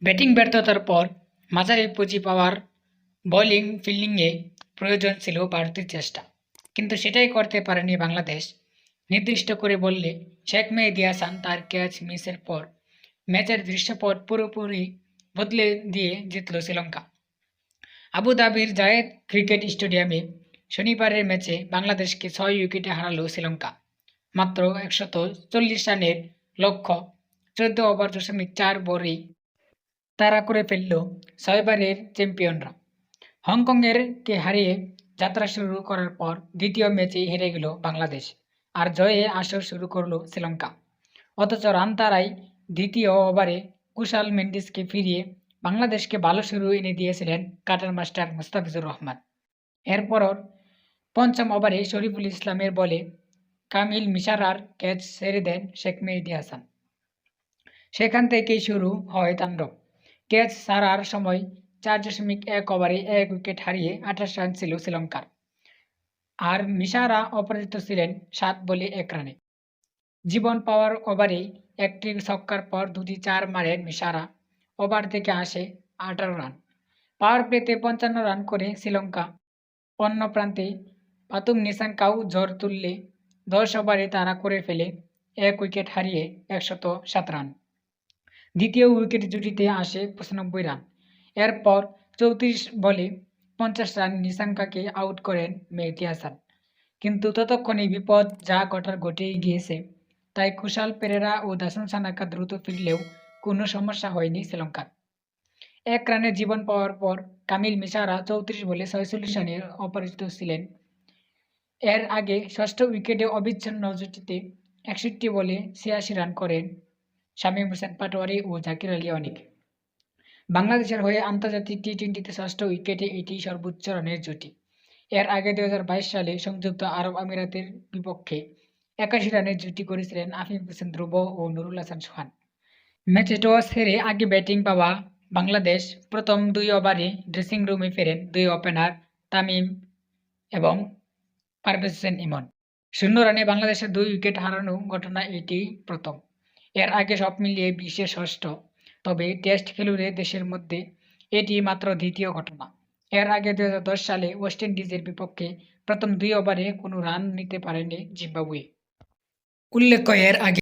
Batting ব্যর্থতার পর মাঝারি পুঁজি পাওয়ার বোলিং ফিল্ডিংয়ে প্রয়োজন ছিল বাড়তি চেষ্টা, কিন্তু সেটাই করতে পারেনি বাংলাদেশ। নির্দিষ্ট করে বললে শেখ মেহেদী হাসান তার ক্যাচ মিসের পর ম্যাচের দৃশ্যপট পুরোপুরি বদলে দিয়ে জিতল শ্রীলঙ্কা। আবুধাবির জায়েদ ক্রিকেট স্টেডিয়ামে শনিবারের ম্যাচে বাংলাদেশকে 6 উইকেটে হারালো শ্রীলঙ্কা। মাত্র 140 রানের লক্ষ্য 14 ওভার.4 বলেই তাড়া করে ফেলল 6বারের চ্যাম্পিয়নরা। হংকংয়ের হারিয়ে যাত্রা শুরু করার পর দ্বিতীয় ম্যাচেই হেরে গেল বাংলাদেশ, আর জয়ে আসর শুরু করল শ্রীলঙ্কা। অথচ রান তাড়াই দ্বিতীয় ওভারে কুশাল মেন্ডিসকে ফিরিয়ে বাংলাদেশকে ভালো শুরু এনে দিয়েছিলেন কাটার মাস্টার মুস্তাফিজুর রহমান। এরপর পঞ্চম ওভারে শরীফুল ইসলামের বলে কামিল মিশারার ক্যাচ ছেড়ে দেন শেখ মেহেদী হাসান। সেখান থেকেই শুরু হয় তাণ্ডব। ক্যাচ ছাড়ার সময় 4.1 ওভারে 1 উইকেট হারিয়ে 28 রান ছিল শ্রীলঙ্কার, আর মিশারা অপরাজিত ছিলেন 7 বলে 1 রানে। জীবন পাওয়ার ওভারেই একটি ছক্কার পর দুটি 4 মারেন মিশারা। ওভার থেকে আসে 18 রান। পাওয়ার প্লেতে 55 রান করে শ্রীলঙ্কা। অন্য প্রান্তে পাতুম নিসাঙ্কাও ঝড় তুললে 10 ওভারে তাড়া করে ফেলে 1 উইকেট হারিয়ে 107 রান। দ্বিতীয় উইকেট জুটিতে আসে 95 রান। এরপর 34 বলে 50 রান নিসাঙ্কাকে আউট করেন মেহেদী হাসান। কিন্তু ততক্ষণে বিপদ যা ঘটার ঘটেই গিয়েছে। তাই কুশাল পেরেরা ও দাসুন সানাকা দ্রুত ফিরলেও কোনো সমস্যা হয়নি শ্রীলঙ্কার। 1 রানে জীবন পাওয়ার পর কামিল মিশারা 34 বলে 46 রানে অপরাজিত ছিলেন। এর আগে ষষ্ঠ উইকেটে অবিচ্ছিন্ন জুটিতে 61 বলে 86 রান করেন শামীম হোসেন পাটোয়ারি ও জাকির আলী অনিক। বাংলাদেশের হয়ে আন্তর্জাতিক টি-20তে ষষ্ঠ উইকেটে এটিই সর্বোচ্চ রানের জুটি। এর আগে 2022 সালে সংযুক্ত আরব আমিরাতের বিপক্ষে 81 রানের জুটি করেছিলেন আফিফ হোসেন ধ্রুব ও নুরুল হাসান সোহান। ম্যাচে টস হেরে আগে ব্যাটিং পাওয়া বাংলাদেশ প্রথম 2 ওভারে ড্রেসিং রুমে ফেরেন 2 ওপেনার তামিম এবং পারভেজ হোসেন ইমন। 0 রানে বাংলাদেশের 2 উইকেট হারানো ঘটনা এটি প্রথম। এর আগে সব মিলিয়ে বিশ্বে ষষ্ঠ, তবে টেস্ট খেলুড়ে দেশের মধ্যে এটি মাত্র দ্বিতীয় ঘটনা। এর আগে 2010 সালে ওয়েস্ট ইন্ডিজের বিপক্ষে প্রথম 2 ওভারে কোনো রান নিতে পারেনি জিম্বাবুয়ে। উল্লেখ্য, এর আগে